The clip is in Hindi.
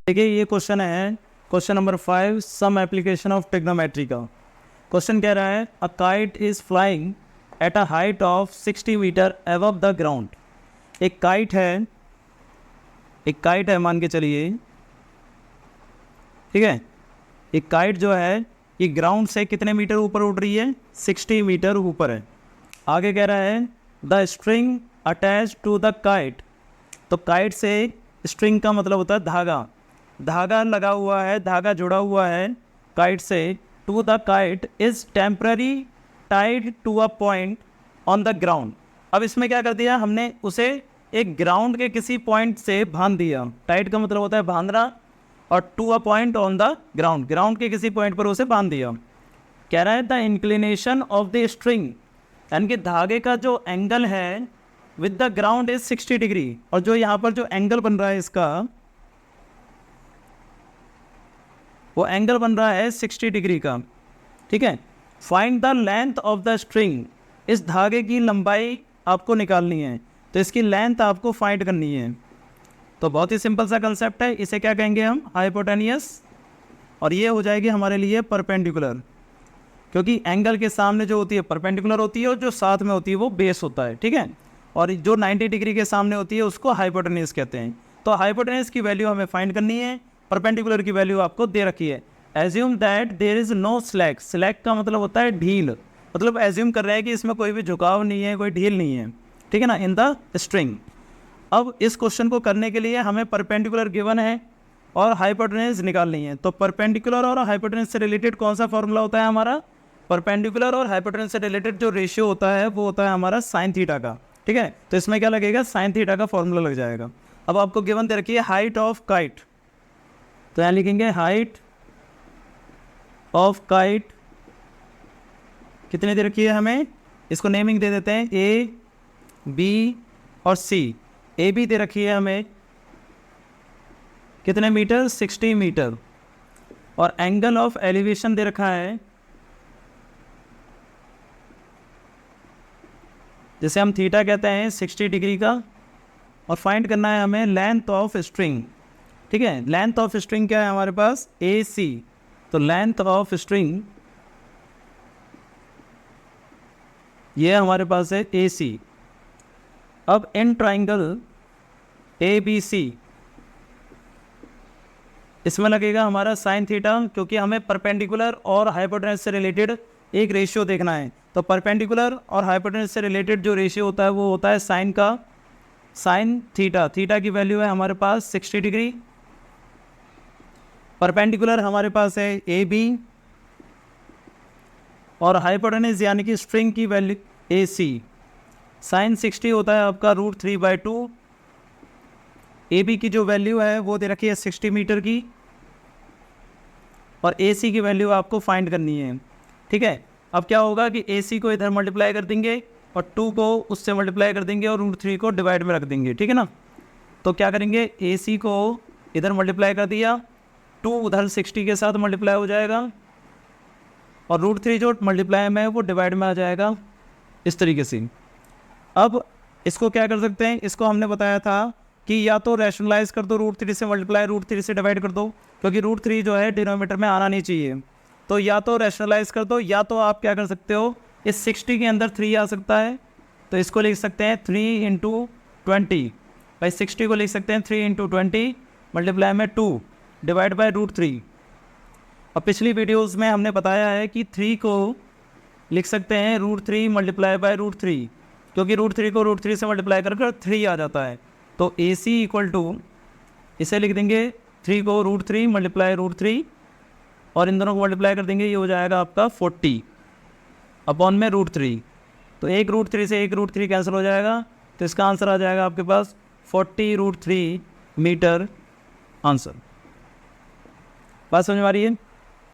देखिए ये क्वेश्चन है question number 5, some application of trigonometry का। क्वेश्चन कह रहा है a kite is flying at a height of 60 metre above the ground. एक काइट है मान के चलिए, ठीक है। एक काइट जो है ये ग्राउंड से कितने मीटर ऊपर उड़ रही है, 60 मीटर ऊपर है। आगे कह रहा है the string attach to the kite. तो काइट से स्ट्रिंग का मतलब होता है धागा, धागा लगा हुआ है, धागा जुड़ा हुआ है काइट से। To the kite is temporary tied to a point on the ground. अब इसमें क्या कर दिया हमने, उसे एक ग्राउंड के किसी पॉइंट से बांध दिया। टाइड का मतलब होता है बांधना, और to a point on the ground, ground के किसी पॉइंट पर उसे बांध दिया। कह रहा है the inclination of the string, यानी कि धागे का जो एंगल है with the ground is 60 degree. और जो यहाँ पर जो एंगल बन रहा है इसका, वो एंगल बन रहा है 60 डिग्री का, ठीक है। Find the length of the string, इस धागे की लंबाई आपको निकालनी है, तो इसकी लेंथ आपको फाइंड करनी है। तो बहुत ही सिंपल सा कंसेप्ट है, इसे क्या कहेंगे हम, हाइपोटेनियस, और ये हो जाएगी हमारे लिए परपेंडिकुलर, क्योंकि एंगल के सामने जो होती है परपेंडिकुलर होती है और जो साथ में होती है वो बेस होता है, ठीक है। और जो 90 डिग्री के सामने होती है उसको हाइपोटेनियस कहते हैं। तो हाइपोटेनियस की वैल्यू हमें फाइंड करनी है, परपेंडिकुलर की वैल्यू आपको दे रखी है। Assume that there is no slack, slack का मतलब होता है ढील, मतलब एज्यूम कर रहा है कि इसमें कोई भी झुकाव नहीं है, कोई ढील नहीं है, ठीक है ना, इन द स्ट्रिंग। अब इस क्वेश्चन को करने के लिए हमें परपेंडिकुलर गिवन है और हाइपोटेनस निकालनी है। तो परपेंडिकुलर और हाइपोटेनस से रिलेटेड कौन सा फॉर्मूला होता है हमारा, परपेंडिकुलर और हाइपोटेनस से रिलेटेड जो रेशियो होता है वो होता है हमारा साइन थीटा का, ठीक है। तो इसमें क्या लगेगा, साइन थीटा का फॉर्मूला लग जाएगा। अब आपको गिवन दे रखी है हाइट ऑफ काइट, तो यहाँ लिखेंगे हाइट ऑफ काइट कितने दे रखी है हमें, इसको नेमिंग दे देते हैं ए, बी और सी। ए बी दे रखी है हमें कितने मीटर, 60 मीटर, और एंगल ऑफ एलिवेशन दे रखा है, जिसे हम थीटा कहते हैं, 60 डिग्री का। और फाइंड करना है हमें लेंथ ऑफ स्ट्रिंग, ठीक है। लेंथ ऑफ स्ट्रिंग क्या है हमारे पास, ए सी। तो लेंथ ऑफ स्ट्रिंग ये हमारे पास है ए सी। अब in triangle A B C, इसमें लगेगा हमारा साइन थीटा, क्योंकि हमें परपेंडिकुलर और हाइपोटेनस से रिलेटेड एक रेशियो देखना है। तो परपेंडिकुलर और हाइपोटेनस से रिलेटेड जो रेशियो होता है वो होता है साइन का, साइन थीटा। थीटा की वैल्यू है हमारे पास 60 डिग्री। परपेंडिकुलर हमारे पास है ए बी, और हाइपोटेनस यानी कि स्ट्रिंग की वैल्यू ए सी। साइन 60 होता है आपका √3/2। ए बी की जो वैल्यू है वो दे रखी है 60 मीटर की, और ए सी की वैल्यू आपको फाइंड करनी है, ठीक है। अब क्या होगा कि ए सी को इधर मल्टीप्लाई कर देंगे और 2 को उससे मल्टीप्लाई कर देंगे और √3 को डिवाइड में रख देंगे, ठीक है ना। तो क्या करेंगे, ए सी को इधर मल्टीप्लाई कर दिया, 2 उधर 60 के साथ मल्टीप्लाई हो जाएगा, और √3 जो मल्टीप्लाई में है वो डिवाइड में आ जाएगा, इस तरीके से। अब इसको क्या कर सकते हैं, इसको हमने बताया था कि या तो रैशनलाइज कर दो, √3 से मल्टीप्लाई √3 से डिवाइड कर दो, क्योंकि √3 जो है डिनोमीटर में आना नहीं चाहिए। तो या तो रैशनलाइज कर दो, या तो आप क्या कर सकते हो, इस 60 के अंदर 3 आ सकता है, तो इसको लिख सकते हैं 3 × 20। भाई 60 को लिख सकते हैं 3 × 20 मल्टीप्लाई में 2 डिवाइड बाई √3। और पिछली वीडियोज़ में हमने बताया है कि 3 को लिख सकते हैं √3 मल्टीप्लाई बाई √3, क्योंकि √3 को √3 से मल्टीप्लाई कर 3 आ जाता है। तो ए सी इक्वल टू, इसे लिख देंगे 3 को √3 मल्टीप्लाई √3, और इन दोनों को मल्टीप्लाई कर देंगे, ये हो जाएगा आपका 40 अपॉन में √3। तो एक √3 से एक √3 कैंसिल हो जाएगा, तो इसका आंसर आ जाएगा आपके पास 40 √3 मीटर आंसर। बात समझ में आ रही है।